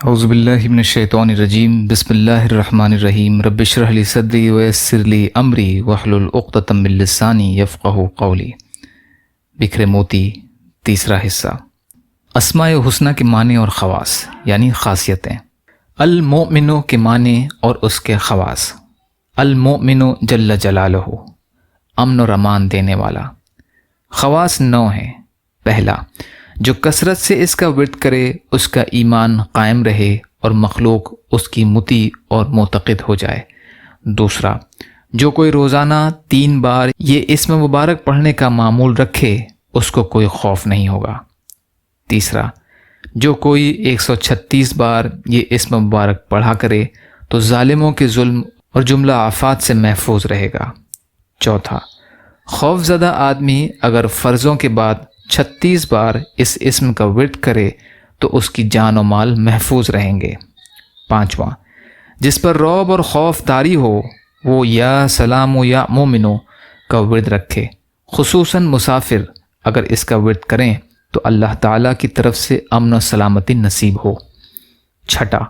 اعوذ باللہ من الشیطان الرجیم بسم اللہ الرحمن الرحیم رب اشرح لی صدری ویسر لی امری واحلل عقدۃ من لسانی یفقہوا قولی۔ بکھرے موتی تیسرا حصہ۔ اسماء حسنہ کے معنی اور خواص یعنی خاصیتیں۔ المؤمن کے معنی اور اس کے خواص۔ المؤمن جل جلالہ، امن و امان دینے والا۔ خواص 9 ہیں۔ پہلا، جو کثرت سے اس کا ورد کرے اس کا ایمان قائم رہے اور مخلوق اس کی مطیع اور معتقد ہو جائے۔ دوسرا، جو کوئی روزانہ 3 بار یہ اسم مبارک پڑھنے کا معمول رکھے اس کو کوئی خوف نہیں ہوگا۔ تیسرا، جو کوئی 136 بار یہ اسم مبارک پڑھا کرے تو ظالموں کے ظلم اور جملہ آفات سے محفوظ رہے گا۔ چوتھا، خوف زدہ آدمی اگر فرضوں کے بعد 36 بار اس اسم کا ورد کرے تو اس کی جان و مال محفوظ رہیں گے۔ پانچواں، جس پر رعب اور خوف طاری ہو وہ یا سلام و یا مومنو کا ورد رکھے، خصوصاً مسافر اگر اس کا ورد کریں تو اللہ تعالیٰ کی طرف سے امن و سلامتی نصیب ہو۔ چھٹا،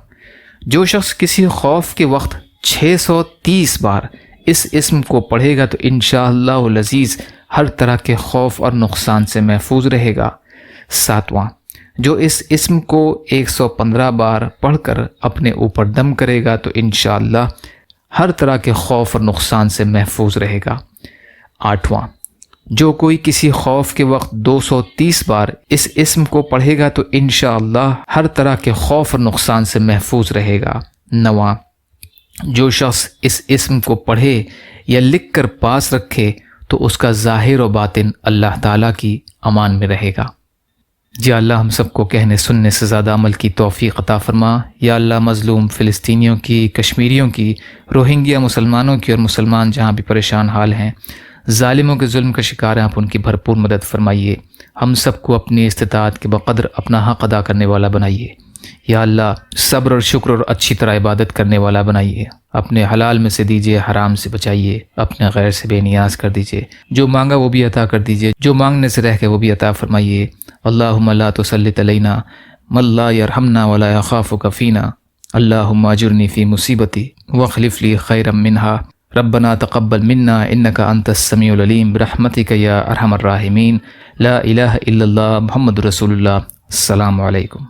جو شخص کسی خوف کے وقت 630 بار اس اسم کو پڑھے گا تو انشاءاللہ العزیز ہر طرح کے خوف اور نقصان سے محفوظ رہے گا۔ ساتواں، جو اس اسم کو 115 بار پڑھ کر اپنے اوپر دم کرے گا تو انشاءاللہ ہر طرح کے خوف اور نقصان سے محفوظ رہے گا۔ آٹھواں، جو کوئی کسی خوف کے وقت 230 بار اس اسم کو پڑھے گا تو انشاءاللہ ہر طرح کے خوف اور نقصان سے محفوظ رہے گا۔ نواں، جو شخص اس اسم کو پڑھے یا لکھ کر پاس رکھے تو اس کا ظاہر و باطن اللہ تعالیٰ کی امان میں رہے گا۔ یا اللہ ہم سب کو کہنے سننے سے زیادہ عمل کی توفیق عطا فرما۔ یا اللہ مظلوم فلسطینیوں کی، کشمیریوں کی، روہنگیا مسلمانوں کی اور مسلمان جہاں بھی پریشان حال ہیں، ظالموں کے ظلم کا شکار ہیں، آپ ان کی بھرپور مدد فرمائیے۔ ہم سب کو اپنی استطاعت کے بقدر اپنا حق ادا کرنے والا بنائیے۔ یا اللہ صبر اور شکر اور اچھی طرح عبادت کرنے والا بنائیے۔ اپنے حلال میں سے دیجیے، حرام سے بچائیے، اپنے غیر سے بے نیاز کر دیجیے۔ جو مانگا وہ بھی عطا کر دیجیے، جو مانگنے سے رہ کے وہ بھی عطا فرمائیے۔ اللہم لا تسلط علینا من لا یرحمنا ولا یخافک فینا، اللہم اجرنی فی مصیبتی واخلف لی خیرا منہا، ربنا تقبل منا انک انت السمیع العلیم برحمتک یا ارحم الراحمین، لا الہ الا اللہ محمد رسول اللہ۔ السلام علیکم۔